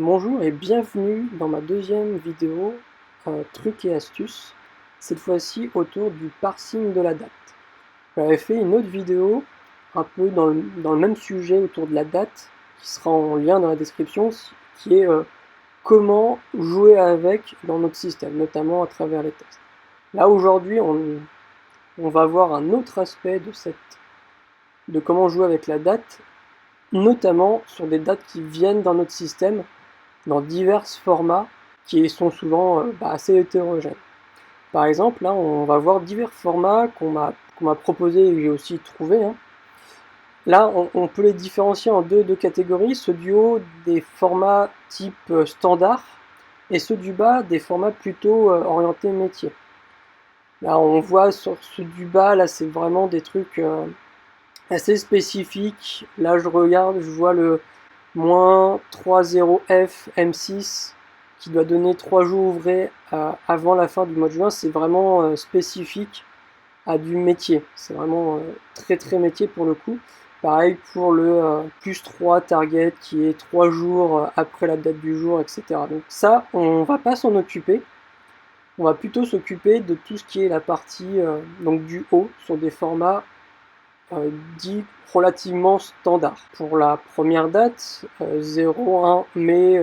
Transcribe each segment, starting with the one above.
Bonjour et bienvenue dans ma deuxième vidéo trucs et astuces, cette fois-ci autour du parsing de la date. J'avais fait une autre vidéo un peu dans le même sujet autour de la date, qui sera en lien dans la description, qui est comment jouer avec dans notre système, notamment à travers les tests. Là aujourd'hui on va voir un autre aspect de comment jouer avec la date, notamment sur des dates qui viennent dans notre système, dans divers formats qui sont souvent assez hétérogènes. Par exemple, là, on va voir divers formats qu'on m'a proposé et que j'ai aussi trouvé. Là, on peut les différencier en deux catégories, ceux du haut des formats type standard et ceux du bas des formats plutôt orientés métier. Là, on voit sur ceux du bas, là, c'est vraiment des trucs assez spécifiques. Là, je regarde, je vois le -30F M6 qui doit donner 3 jours ouvrés avant la fin du mois de juin. C'est vraiment spécifique à du métier. C'est vraiment très métier pour le coup. Pareil pour le +3 target qui est 3 jours après la date du jour, etc. Donc ça, on va pas s'en occuper. On va plutôt s'occuper de tout ce qui est la partie donc du haut sur des formats dit relativement standard. Pour la première date, 01 mai,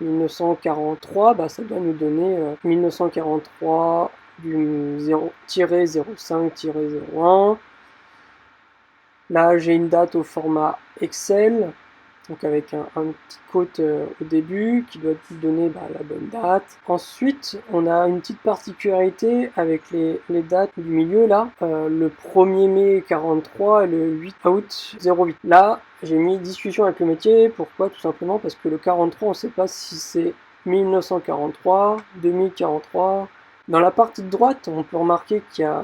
1943, ça doit nous donner 1943 du 0-05-01. Là, j'ai une date au format Excel, donc avec un petit quote au début qui doit nous donner la bonne date. Ensuite, on a une petite particularité avec les dates du milieu là, le 1er mai 43 et le 8 août 08. Là, j'ai mis discussion avec le métier. Pourquoi? Tout simplement parce que le 43, on ne sait pas si c'est 1943, 2043. Dans la partie de droite, on peut remarquer qu'il y a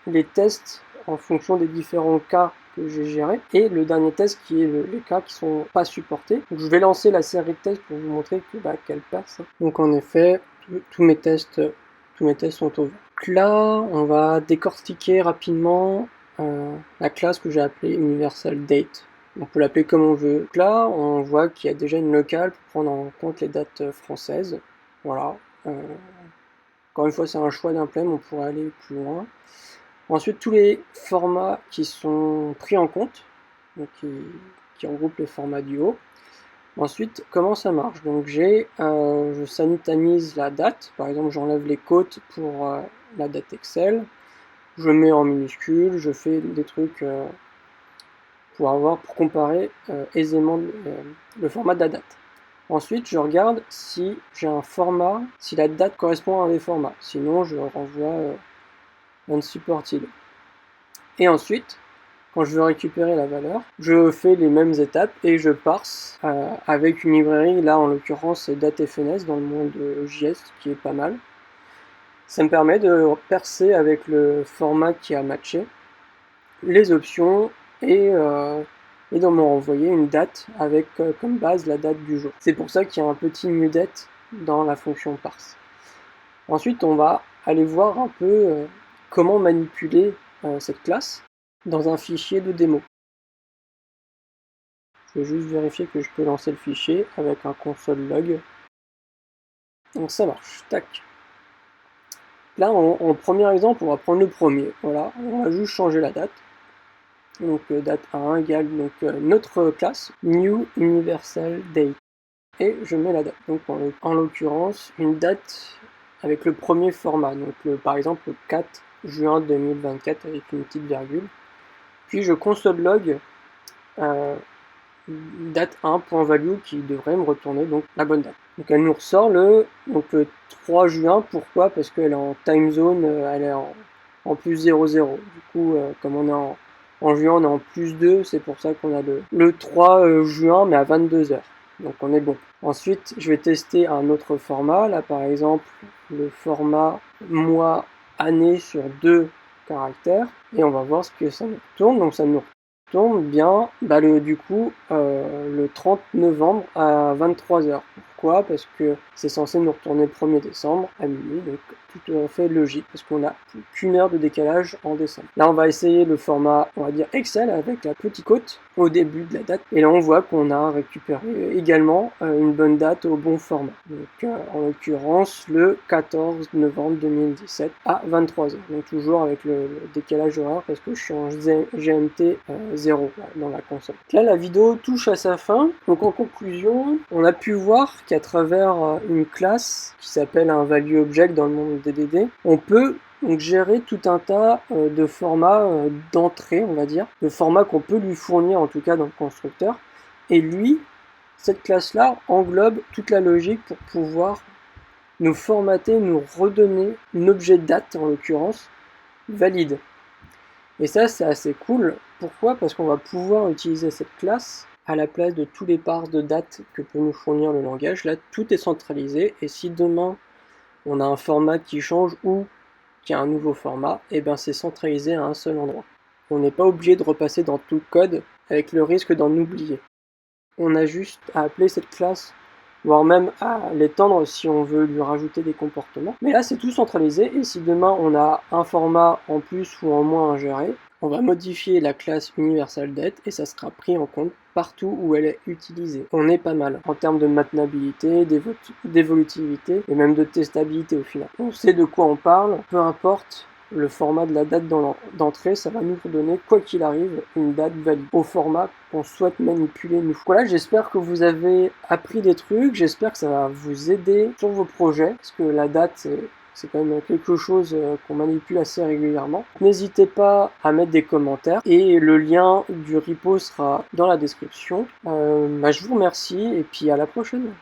les tests en fonction des différents cas que j'ai géré, et le dernier test qui est les cas qui sont pas supportés. Donc je vais lancer la série de tests pour vous montrer qu'elle passe. Donc en effet, tous mes tests sont ouverts. Donc là, on va décortiquer rapidement la classe que j'ai appelée Universal Date. On peut l'appeler comme on veut. Donc là, on voit qu'il y a déjà une locale pour prendre en compte les dates françaises. Voilà. Encore une fois, c'est un choix d'implème, on pourrait aller plus loin. Ensuite, tous les formats qui sont pris en compte, donc qui regroupent les formats du haut. Ensuite, comment ça marche? Donc je sanitamise la date, par exemple j'enlève les quotes pour la date Excel, je mets en minuscule, je fais des trucs pour comparer aisément le format de la date. Ensuite, je regarde si j'ai un format, si la date correspond à un des formats, sinon je renvoie unsupported. Et ensuite, quand je veux récupérer la valeur, je fais les mêmes étapes et je parse avec une librairie. Là, en l'occurrence, c'est DateFNS dans le monde JS, qui est pas mal. Ça me permet de percer avec le format qui a matché les options et de me renvoyer une date avec comme base la date du jour. C'est pour ça qu'il y a un petit newDate dans la fonction parse. Ensuite, on va aller voir un peu comment manipuler cette classe dans un fichier de démo. Je vais juste vérifier que je peux lancer le fichier avec un console log. Donc ça marche, tac. Là, en premier exemple, on va prendre le premier. Voilà, on va juste changer la date. Donc date 1 égale notre classe, new universal date. Et je mets la date. Donc en l'occurrence, une date avec le premier format. Donc par exemple le 4 juin 2024 avec une petite virgule. Puis je console log date 1.value qui devrait me retourner donc la bonne date. Donc elle nous ressort le 3 juin. Pourquoi? Parce qu'elle est en time zone, elle est en plus 00. Du coup, comme on est en juin, on est en plus 2, c'est pour ça qu'on a le 3 juin, mais à 22h. Donc on est bon. Ensuite, je vais tester un autre format. Là, par exemple, le format mois année sur 2 caractères. Et on va voir ce que ça nous retourne. Donc ça nous retourne bien le 30 novembre à 23h. Pourquoi? Parce que c'est censé nous retourner le 1er décembre à minuit. Donc tout à fait logique parce qu'on n'a plus qu'une heure de décalage en décembre. Là, on va essayer le format, on va dire Excel avec la petite côte au début de la date. Et là, on voit qu'on a récupéré également une bonne date au bon format. Donc, en l'occurrence, le 14 novembre 2017 à 23h. Donc, toujours avec le décalage horaire parce que je suis en GMT 0 dans la console. Donc là, la vidéo touche à sa fin. Donc, en conclusion, on a pu voir qu'à travers une classe qui s'appelle un value object dans le monde DDD, on peut donc gérer tout un tas de formats d'entrée, on va dire, de formats qu'on peut lui fournir en tout cas dans le constructeur. Et lui, cette classe-là englobe toute la logique pour pouvoir nous formater, nous redonner un objet de date en l'occurrence valide. Et ça, c'est assez cool. Pourquoi? Parce qu'on va pouvoir utiliser cette classe à la place de tous les parses de date que peut nous fournir le langage. Là, tout est centralisé. Et si demain, on a un format qui change ou qu'il y a un nouveau format, et bien c'est centralisé à un seul endroit. On n'est pas obligé de repasser dans tout le code avec le risque d'en oublier. On a juste à appeler cette classe, voire même à l'étendre si on veut lui rajouter des comportements. Mais là, c'est tout centralisé, et si demain on a un format en plus ou en moins à gérer, on va modifier la classe universalDate et ça sera pris en compte partout où elle est utilisée. On est pas mal en termes de maintenabilité, d'évolutivité et même de testabilité au final. On sait de quoi on parle, peu importe le format de la date d'entrée, ça va nous redonner, quoi qu'il arrive, une date valide au format qu'on souhaite manipuler nous. Voilà, j'espère que vous avez appris des trucs, j'espère que ça va vous aider sur vos projets, parce que la date, c'est quand même quelque chose qu'on manipule assez régulièrement. N'hésitez pas à mettre des commentaires et le lien du repo sera dans la description. Je vous remercie et puis à la prochaine.